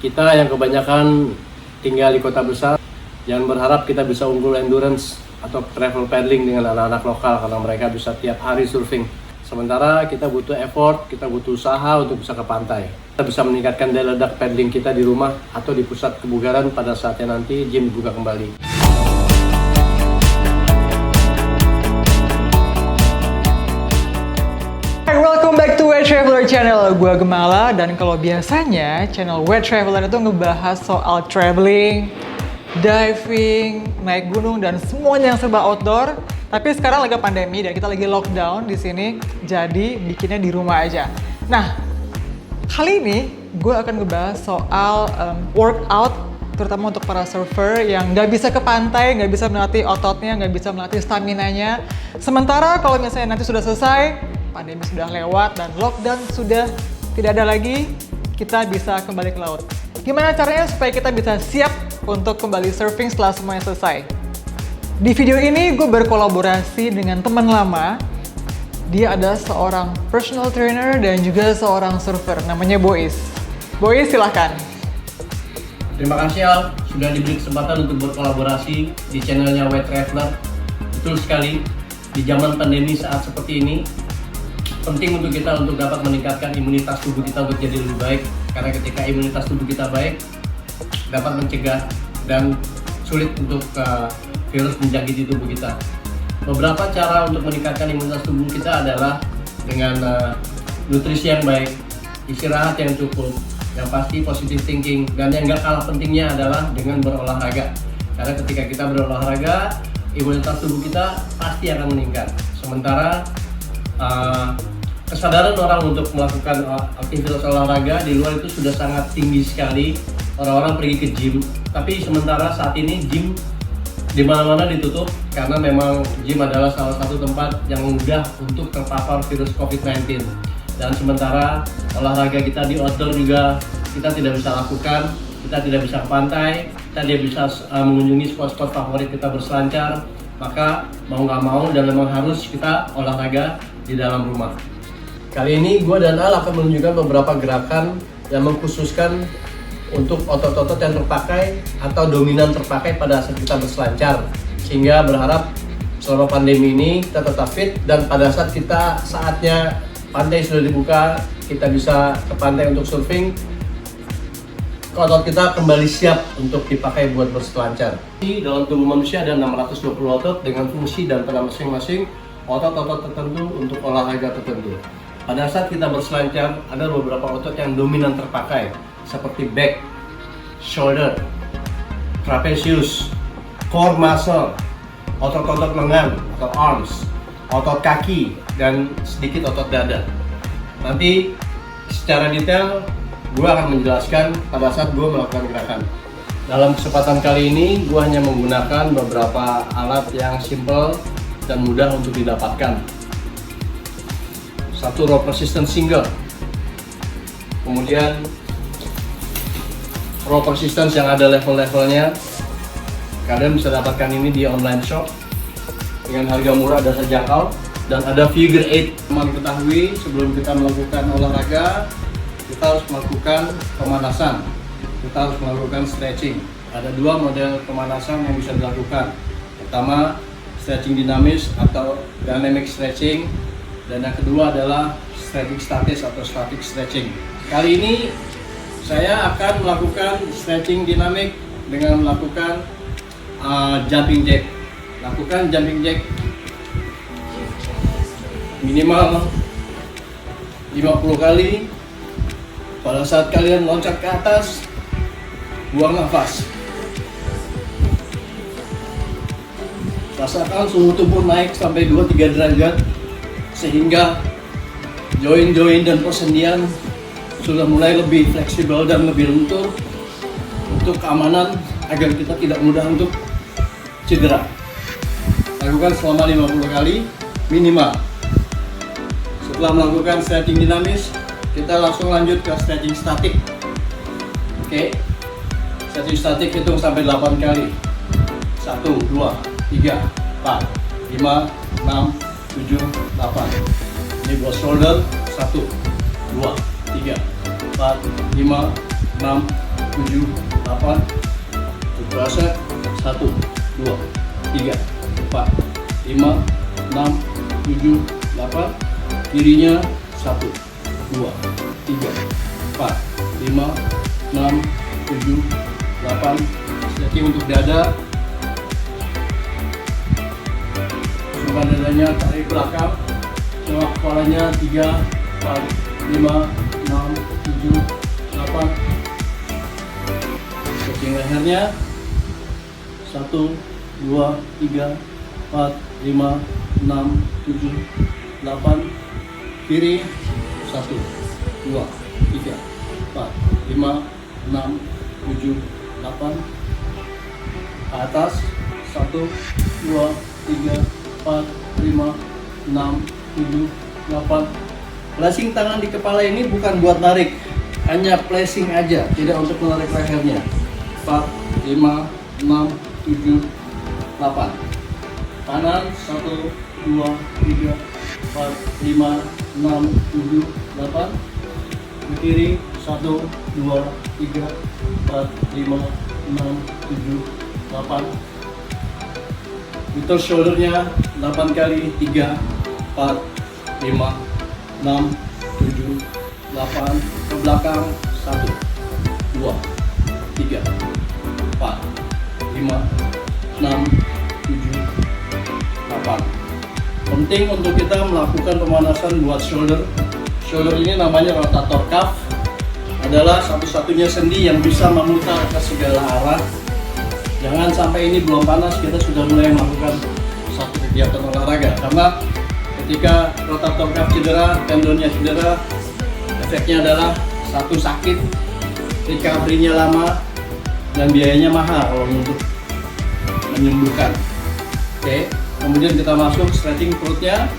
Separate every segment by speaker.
Speaker 1: Kita yang kebanyakan tinggal di kota besar, jangan berharap kita bisa unggul endurance atau travel paddling dengan anak-anak lokal karena mereka bisa tiap hari surfing. Sementara kita butuh effort, kita butuh usaha untuk bisa ke pantai. Kita bisa meningkatkan daya ledak paddling kita di rumah atau di pusat kebugaran pada saatnya nanti gym dibuka kembali.
Speaker 2: Welcome back to Way Traveler Channel. Gua Gemala, dan kalau biasanya channel Way Traveler itu ngebahas soal traveling, diving, naik gunung, dan semuanya yang serba outdoor. Tapi sekarang lagi pandemi dan kita lagi lockdown di sini, jadi bikinnya di rumah aja. Nah, kali ini gue akan ngebahas soal workout, terutama untuk para surfer yang nggak bisa ke pantai, nggak bisa melatih ototnya, nggak bisa melatih staminanya. Sementara kalau misalnya nanti sudah selesai, pandemi sudah lewat dan lockdown sudah tidak ada lagi, kita bisa kembali ke laut. Gimana caranya supaya kita bisa siap untuk kembali surfing setelah semuanya selesai? Di video ini gue berkolaborasi dengan teman lama. Dia ada seorang personal trainer dan juga seorang surfer, namanya Bois. Bois, silahkan.
Speaker 1: Terima kasih Al, sudah diberi kesempatan untuk berkolaborasi di channelnya Way Traveler. Betul sekali, di zaman pandemi saat seperti ini, penting untuk kita untuk dapat meningkatkan imunitas tubuh kita untuk jadi lebih baik. Karena ketika imunitas tubuh kita baik, dapat mencegah dan sulit untuk virus menjangkiti tubuh kita. Beberapa cara untuk meningkatkan imunitas tubuh kita adalah dengan nutrisi yang baik, istirahat yang cukup, yang pasti positive thinking, dan yang gak kalah pentingnya adalah dengan berolahraga. Karena ketika kita berolahraga, imunitas tubuh kita pasti akan meningkat. Sementara kesadaran orang untuk melakukan aktivitas olahraga di luar itu sudah sangat tinggi sekali. Orang-orang pergi ke gym, tapi sementara saat ini gym di mana-mana ditutup karena memang gym adalah salah satu tempat yang mudah untuk terpapar virus COVID-19. Dan sementara olahraga kita di outdoor juga kita tidak bisa lakukan, kita tidak bisa ke pantai, kita tidak bisa mengunjungi spot-spot favorit kita berselancar. Maka mau nggak mau dan memang harus kita olahraga di dalam rumah. Kali ini gue dan Al akan menunjukkan beberapa gerakan yang mengkhususkan untuk otot-otot yang terpakai atau dominan terpakai pada saat kita berselancar, sehingga berharap selama pandemi ini kita tetap fit dan pada saat saatnya pantai sudah dibuka, kita bisa ke pantai untuk surfing, otot kita kembali siap untuk dipakai buat berselancar. Di dalam tubuh manusia ada 620 otot dengan fungsi dan peran masing-masing, otot-otot tertentu untuk olahraga tertentu. Pada saat kita berselancar, ada beberapa otot yang dominan terpakai, seperti back, shoulder, trapezius, core muscle, otot-otot lengan atau arms, otot kaki, dan sedikit otot dada. Nanti secara detail gue akan menjelaskan pada saat gue melakukan gerakan. Dalam kesempatan kali ini, gue hanya menggunakan beberapa alat yang simple dan mudah untuk didapatkan. Satu rope resistance single, kemudian rope resistance yang ada level-levelnya. Kalian bisa dapatkan ini di online shop dengan harga murah dan terjangkau. Dan ada figure 8. Teman ketahui, sebelum kita melakukan olahraga, kita harus melakukan pemanasan, kita harus melakukan stretching. Ada dua model pemanasan yang bisa dilakukan. Pertama, stretching dinamis atau dynamic stretching, dan yang kedua adalah stretching statis atau static stretching. Kali ini saya akan melakukan stretching dinamik dengan melakukan jumping jack. Lakukan jumping jack minimal 50 kali. Pada saat kalian loncat ke atas, buang nafas. Rasakan suhu tubuh naik sampai 2-3 derajat, sehingga join-join dan persendian sudah mulai lebih fleksibel dan lebih lentur untuk keamanan agar kita tidak mudah untuk cedera. Lakukan selama 50 kali minimal. Setelah melakukan stretching dinamis, kita langsung lanjut ke stretching statik. Oke. Stretching statik hitung sampai 8 kali. 1, 2, 3, 4, 5, 6, 7, 8. Ini buat shoulder. 1, 2, 3, 4, 5, 6, 7, 8. Tricep 1, 2, 3, 4, 5, 6, 7, 8. Kirinya 1, 2, 3, 4, 5, 6, 7, 8. Stretching untuk dada. Coba dadanya tarik belakang. Coba kepalanya 3, 4, 5, 6, 7, 8. Stretching lehernya 1, 2, 3, 4, 5, 6, 7, 8. Kiri 1, 2, 3, 4, 5, 6, 7, 8. Atas 1, 2, 3, 4, 5, 6, 7, 8. Placing tangan di kepala ini bukan buat narik, hanya placing aja, tidak untuk menarik lehernya. 4, 5, 6, 7, 8. Kanan 1, 2, 3, 4, 5, 6, 7, 8. Ke kiri 1, 2, 3, 4, 5, 6, 7, 8. Putar shouldernya 8 kali, 3, 4, 5, 6, 7, 8. Ke belakang 1, 2, 3, 4, 5, 6, 7, 8. Penting untuk kita melakukan pemanasan buat shoulder. Shoulder ini namanya rotator cuff. Adalah satu-satunya sendi yang bisa memutar ke segala arah. Jangan sampai ini belum panas kita sudah mulai melakukan satu kegiatan olahraga, karena ketika rotator cuff cedera, tendonnya cedera, efeknya adalah satu sakit, recovery-nya lama, dan biayanya mahal kalau untuk menyembuhkan. Oke, kemudian kita masuk stretching perutnya.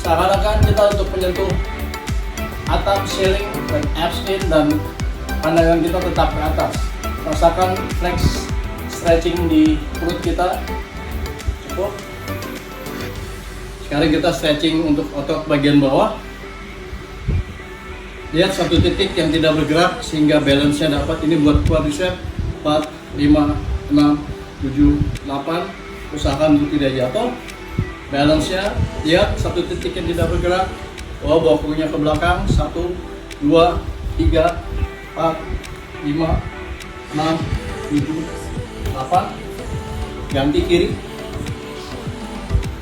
Speaker 1: Seakan-akan kita untuk menyentuh atap, ceiling, dan abs in, dan pandangan kita tetap ke atas. Rasakan flex stretching di perut kita. Cukup. Sekarang kita stretching untuk otot bagian bawah. Lihat satu titik yang tidak bergerak sehingga balance-nya dapat. Ini buat quadricep. 4, 5, 6, 7, 8. Usahakan untuk tidak jatuh. Balance-nya, lihat satu titik yang tidak bergerak. Bawa punggungnya ke belakang. 1, 2, 3, 4, 5, 6, 7, 8. Ganti kiri.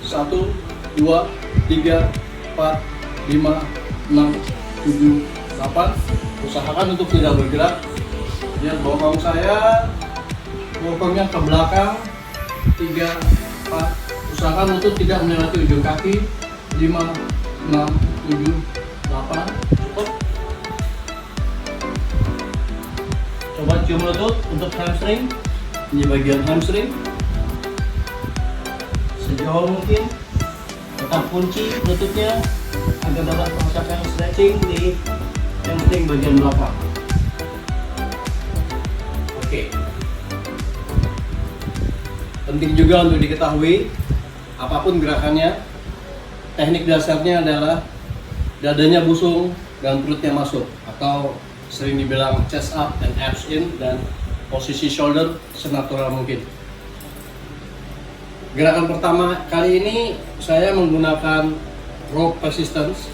Speaker 1: 1, 2, 3, 4, 5, 6, 7, 8. Usahakan untuk tidak bergerak. Lihat bokong saya, bokongnya ke belakang. 3, 4. Usahakan lutut tidak melewati ujung kaki. 5, 6, 7, 8. Cukup. Coba cium lutut untuk hamstring. Ini bagian hamstring. Sejauh mungkin tetap kunci lututnya agar dapat merasakan stretching di hamstring bagian belakang. Oke. Penting juga untuk diketahui, apapun gerakannya, teknik dasarnya adalah dadanya busung dan perutnya masuk, atau sering dibilang chest up and abs in, dan posisi shoulder senatural mungkin. Gerakan pertama kali ini saya menggunakan rope resistance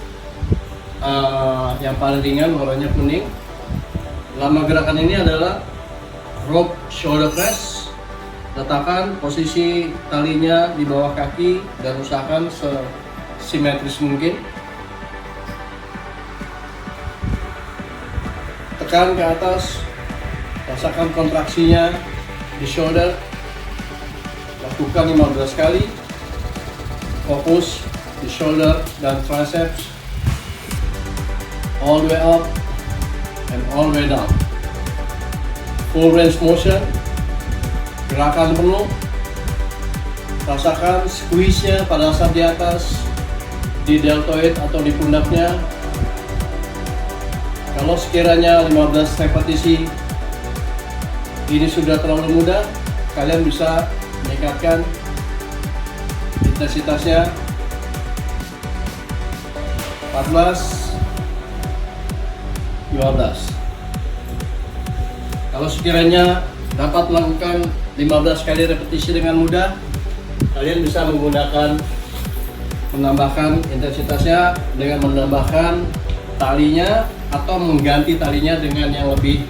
Speaker 1: yang paling ringan, warnanya kuning. Nama gerakan ini adalah rope shoulder press. Letakkan posisi talinya di bawah kaki dan usahakan simetris mungkin. Tekan ke atas, rasakan kontraksinya di shoulder. Lakukan 15 kali. Fokus di shoulder dan triceps. All the way up and all the way down. Full range motion. Gerakan penuh. Rasakan squeeze-nya pada saat di atas, di deltoid atau di pundaknya. Kalau sekiranya 15 repetisi ini sudah terlalu mudah, kalian bisa meningkatkan intensitasnya. 14, 15. Kalau sekiranya dapat melakukan 15 kali repetisi dengan mudah, kalian bisa menambahkan intensitasnya dengan menambahkan talinya atau mengganti talinya dengan yang lebih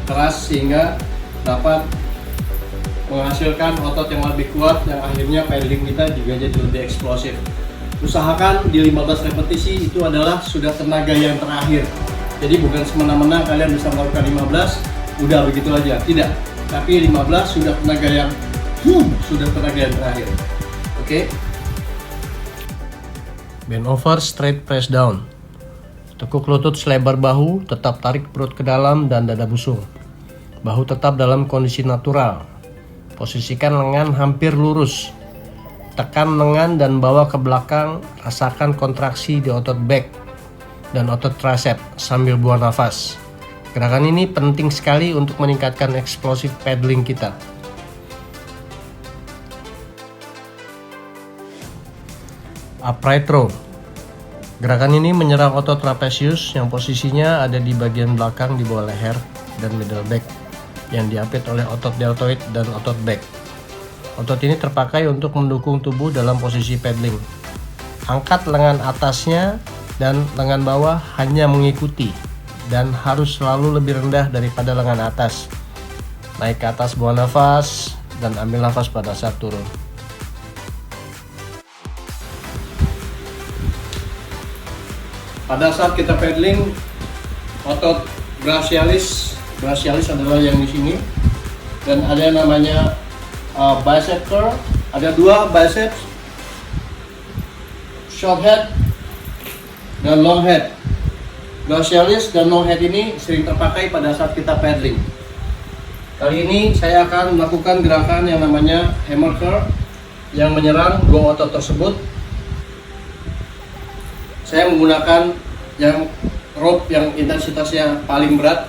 Speaker 1: keras sehingga dapat menghasilkan otot yang lebih kuat yang akhirnya paddling kita juga jadi lebih eksplosif. Usahakan di 15 repetisi itu adalah sudah tenaga yang terakhir. Jadi bukan semena-mena kalian bisa melakukan 15 udah begitu aja, tidak. Tapi 15 sudah tenaga yang terakhir. Oke. Bend over, straight press down. Tekuk lutut selebar bahu, tetap tarik perut ke dalam dan dada busung. Bahu tetap dalam kondisi natural. Posisikan lengan hampir lurus. Tekan lengan dan bawa ke belakang, rasakan kontraksi di otot back dan otot tricep sambil buang nafas. Gerakan ini penting sekali untuk meningkatkan eksplosif paddling kita. Upright row. Gerakan ini menyerang otot trapezius yang posisinya ada di bagian belakang di bawah leher dan middle back yang diapit oleh otot deltoid dan otot back. Otot ini terpakai untuk mendukung tubuh dalam posisi paddling. Angkat lengan atasnya dan lengan bawah hanya mengikuti dan harus selalu lebih rendah daripada lengan atas. Naik ke atas, buang nafas dan ambil nafas pada saat turun. Pada saat kita paddling, otot brachialis adalah yang di sini, dan ada yang namanya bicep curl. Ada dua biceps, short head dan long head. Brachialis dan long head ini sering terpakai pada saat kita paddling. Kali ini saya akan melakukan gerakan yang namanya hammer curl yang menyerang dua otot tersebut. Saya menggunakan yang rope yang intensitasnya paling berat.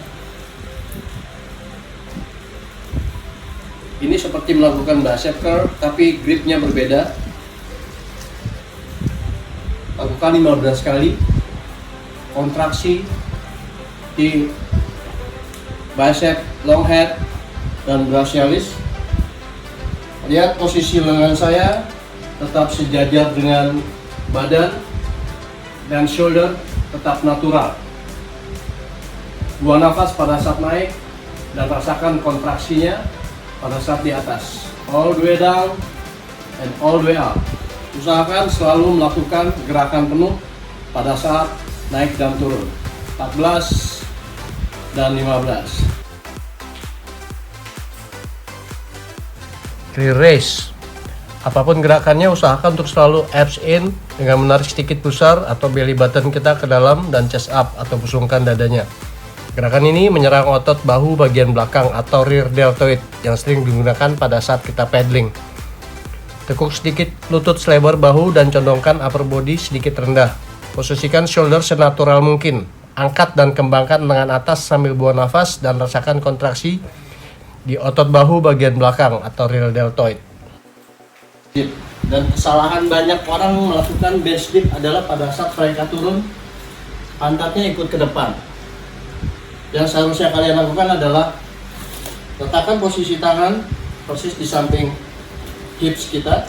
Speaker 1: Ini seperti melakukan bicep curl tapi gripnya berbeda. Lakukan 15 kali kontraksi di bicep, long head, dan brachialis. Lihat posisi lengan saya tetap sejajar dengan badan dan shoulder tetap natural. Buang nafas pada saat naik dan rasakan kontraksinya pada saat di atas. All the way down and all the way up. Usahakan selalu melakukan gerakan penuh pada saat naik dan turun. 14 dan 15. Free raise. Apapun gerakannya, usahakan untuk selalu abs in dengan menarik sedikit pusar atau belly button kita ke dalam dan chest up atau busungkan dadanya. Gerakan ini menyerang otot bahu bagian belakang atau rear deltoid yang sering digunakan pada saat kita paddling. Tekuk sedikit lutut selebar bahu dan condongkan upper body sedikit rendah. Posisikan shoulder senatural mungkin. Angkat dan kembangkan lengan atas sambil buang nafas dan rasakan kontraksi di otot bahu bagian belakang atau rear deltoid. Dan kesalahan banyak orang melakukan bench dip adalah pada saat mereka turun, pantatnya ikut ke depan. Yang seharusnya kalian lakukan adalah letakkan posisi tangan persis di samping hips kita,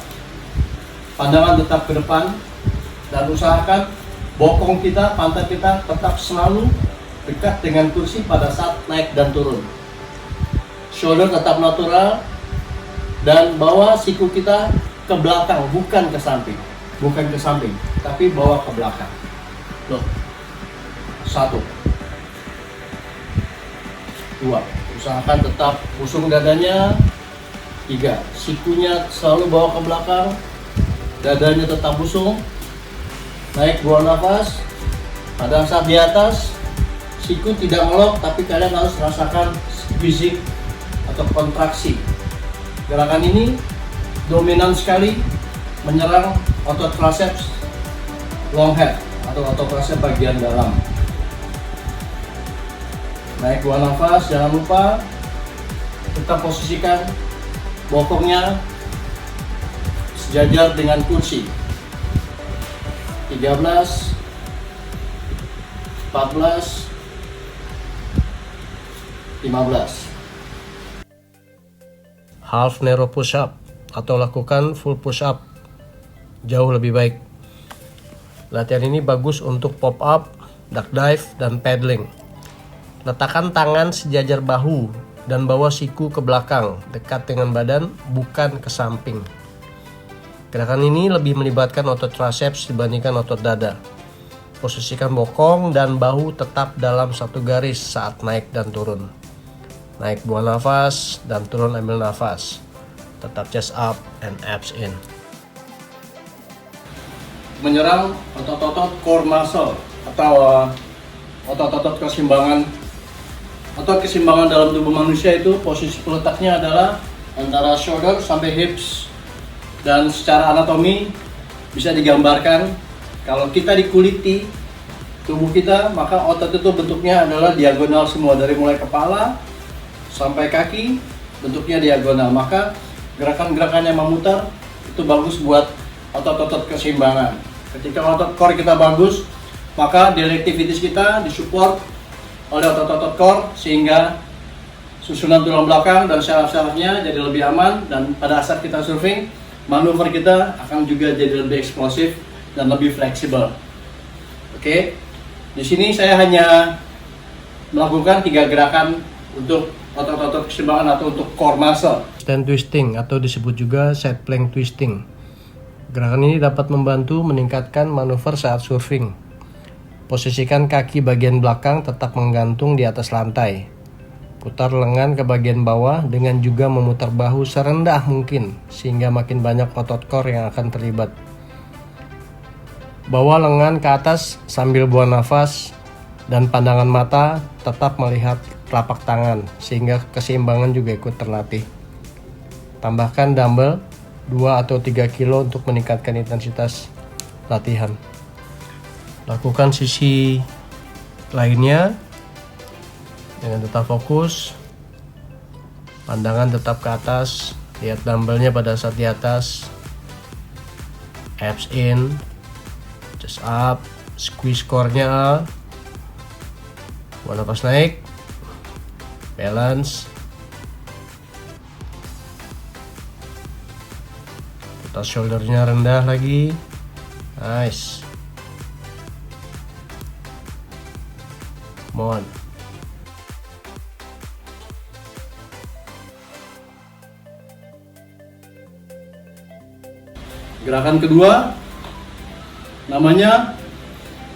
Speaker 1: pandangan tetap ke depan, dan usahakan bokong kita, pantat kita tetap selalu dekat dengan kursi pada saat naik dan turun. Shoulder tetap natural dan bawa siku kita ke belakang, bukan ke samping, tapi bawa ke belakang. Loh. 1, 2. Usahakan tetap busung dadanya. 3. Sikunya selalu bawa ke belakang, dadanya tetap busung. Naik, buang nafas. Pada saat di atas, siku tidak ngelok, tapi kalian harus rasakan squeezing atau kontraksi. Gerakan ini dominan sekali menyerang otot triceps long head atau otot tricep bagian dalam. Naik, buang nafas, jangan lupa tetap posisikan bokongnya sejajar dengan kursi. 13, 14, 15. half narrow push up atau lakukan full push up, jauh lebih baik. Latihan ini bagus untuk pop up, duck dive, dan paddling. Letakkan tangan sejajar bahu dan bawa siku ke belakang, dekat dengan badan, bukan ke samping. Gerakan ini lebih melibatkan otot triceps dibandingkan otot dada. Posisikan bokong dan bahu tetap dalam satu garis saat naik dan turun. Naik buang nafas dan turun ambil nafas. Tetap chest up and abs in. Menyerang otot-otot core muscle atau otot-otot keseimbangan. Otot keseimbangan dalam tubuh manusia itu posisi letaknya adalah antara shoulder sampai hips. Dan secara anatomi bisa digambarkan kalau kita dikuliti tubuh kita, maka otot itu bentuknya adalah diagonal semua, dari mulai kepala sampai kaki bentuknya diagonal. Maka gerakan-gerakan yang memutar itu bagus buat otot-otot keseimbangan. Ketika otot core kita bagus, maka daily activities kita disupport oleh otot-otot core sehingga susunan tulang belakang dan syaraf-syarafnya jadi lebih aman, dan pada saat kita surfing, manuver kita akan juga jadi lebih eksplosif dan lebih fleksibel. Oke. Di sini saya hanya melakukan 3 gerakan untuk otot-otot keseimbangan atau untuk core muscle. Stand twisting atau disebut juga side plank twisting. Gerakan ini dapat membantu meningkatkan manuver saat surfing. Posisikan kaki bagian belakang tetap menggantung di atas lantai. Putar lengan ke bagian bawah dengan juga memutar bahu serendah mungkin sehingga makin banyak otot core yang akan terlibat. Bawa lengan ke atas sambil buang nafas dan pandangan mata tetap melihat telapak tangan sehingga keseimbangan juga ikut terlatih. Tambahkan dumbbell 2 atau 3 kilo untuk meningkatkan intensitas latihan. Lakukan sisi lainnya dengan tetap fokus. Pandangan tetap ke atas, lihat dumbbellnya pada saat di atas. Abs in, chest up, squeeze core-nya. Buang nafas naik, balance. Putar shouldernya rendah lagi. Nice. Come on. Gerakan kedua namanya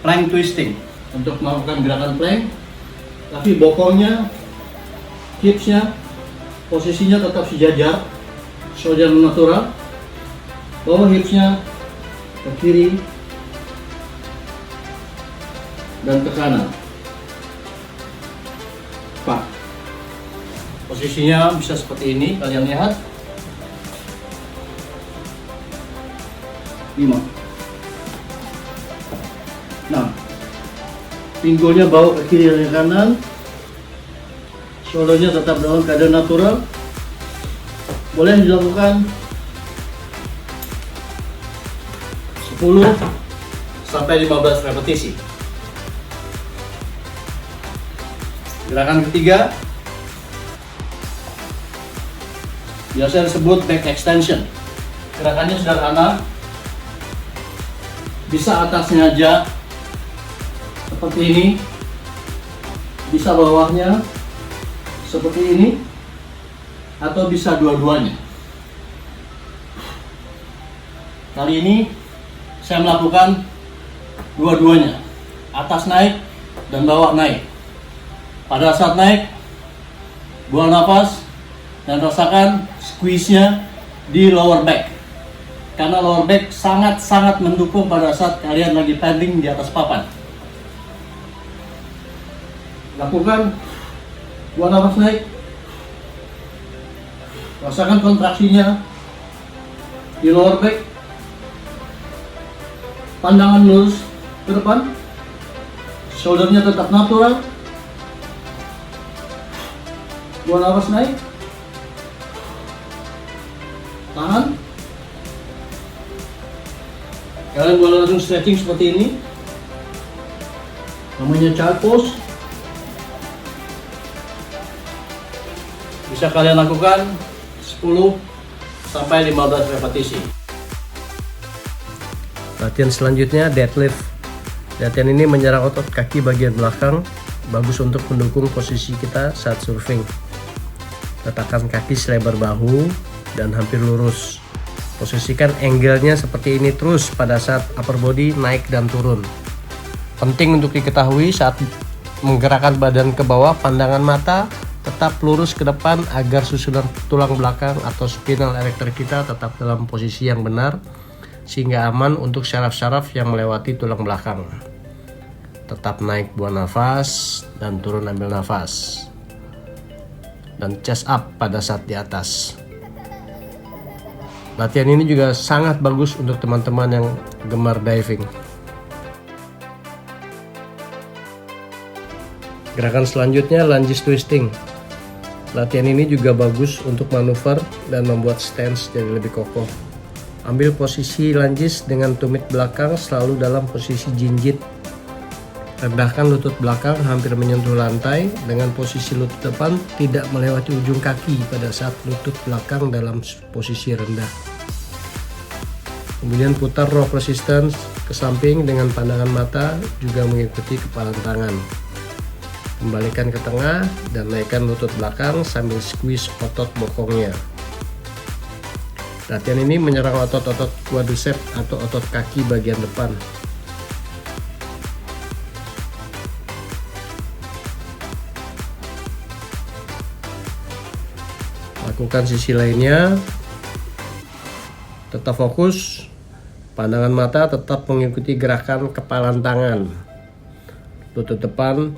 Speaker 1: plank twisting. Untuk melakukan gerakan plank, tapi bokongnya, hipsnya, posisinya tetap sejajar, shoulder natural. Bawa hipsnya ke kiri dan ke kanan. Pak, posisinya bisa seperti ini, kalian lihat. 5, 6. Pinggulnya bawa ke kiri dan ke kanan. Shouldernya tetap dalam keadaan natural. Boleh dilakukan 10 sampai 15 repetisi. Gerakan ketiga biasa disebut back extension. Gerakannya sederhana, bisa atasnya aja seperti ini, bisa bawahnya seperti ini, atau bisa dua-duanya. Kali ini saya melakukan dua-duanya, atas naik dan bawah naik. Pada saat naik, buang nafas dan rasakan squeeze-nya di lower back. Karena lower back sangat-sangat mendukung pada saat kalian lagi paddling di atas papan. Lakukan, buang nafas naik, rasakan kontraksinya di lower back. Pandangan lurus ke depan, shouldernya tetap natural. Buang nafas naik, tahan. Kalian boleh langsung stretching seperti ini, namanya child pose. Bisa kalian lakukan 10 sampai 15 repetisi. Latihan selanjutnya deadlift. Latihan ini menyerang otot kaki bagian belakang, bagus untuk mendukung posisi kita saat surfing. Letakkan kaki selebar bahu dan hampir lurus. Posisikan angle-nya seperti ini terus pada saat upper body naik dan turun. Penting untuk diketahui saat menggerakkan badan ke bawah, pandangan mata tetap lurus ke depan agar susunan tulang belakang atau spinal erector kita tetap dalam posisi yang benar, sehingga aman untuk syaraf-syaraf yang melewati tulang belakang. Tetap naik buang nafas dan turun ambil nafas. Dan chest up pada saat di atas. Latihan ini juga sangat bagus untuk teman-teman yang gemar diving. Gerakan selanjutnya lunges twisting. Latihan ini juga bagus untuk manuver dan membuat stance jadi lebih kokoh. Ambil posisi lunges dengan tumit belakang selalu dalam posisi jinjit. Rendahkan lutut belakang hampir menyentuh lantai dengan posisi lutut depan tidak melewati ujung kaki pada saat lutut belakang dalam posisi rendah. Kemudian putar rope resistance ke samping dengan pandangan mata juga mengikuti kepalan tangan. Kembalikan ke tengah dan naikkan lutut belakang sambil squeeze otot bokongnya. Latihan ini menyerang otot-otot quadricep atau otot kaki bagian depan. Lakukan sisi lainnya, tetap fokus, pandangan mata tetap mengikuti gerakan kepalan tangan. Lutut depan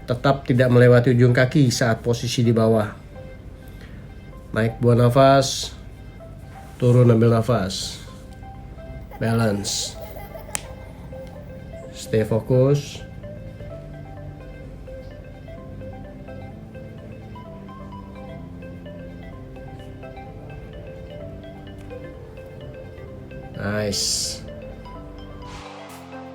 Speaker 1: tetap tidak melewati ujung kaki saat posisi di bawah. Naik buang nafas, turun ambil nafas. Balance. Stay fokus. Nice.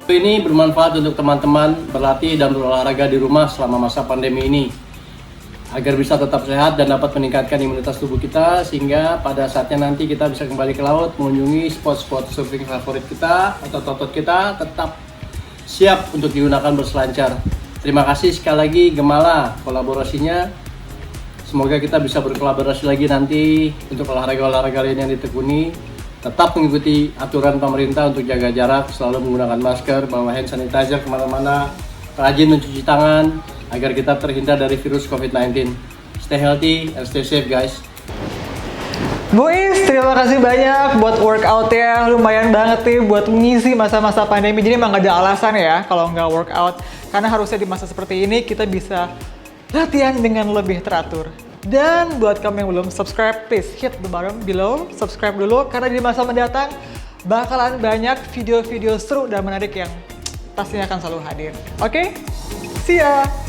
Speaker 1: Ini bermanfaat untuk teman-teman berlatih dan berolahraga di rumah selama masa pandemi ini, agar bisa tetap sehat dan dapat meningkatkan imunitas tubuh kita, sehingga pada saatnya nanti kita bisa kembali ke laut mengunjungi spot-spot surfing favorit kita. Otot-otot kita tetap siap untuk digunakan berselancar. Terima kasih sekali lagi Gemala kolaborasinya. Semoga kita bisa berkolaborasi lagi nanti untuk olahraga-olahraga lain yang ditekuni. Tetap mengikuti aturan pemerintah untuk jaga jarak, selalu menggunakan masker, bawa hand sanitizer kemana-mana, rajin mencuci tangan agar kita terhindar dari virus COVID-19. Stay healthy and stay safe guys.
Speaker 2: Boys, terima kasih banyak buat workout ya. Lumayan banget nih buat mengisi masa-masa pandemi. Jadi emang gak ada alasan ya kalau nggak workout. Karena harusnya di masa seperti ini kita bisa latihan dengan lebih teratur. Dan buat kamu yang belum subscribe, please hit the button below, subscribe dulu karena di masa mendatang bakalan banyak video-video seru dan menarik yang pastinya akan selalu hadir. Oke? See ya!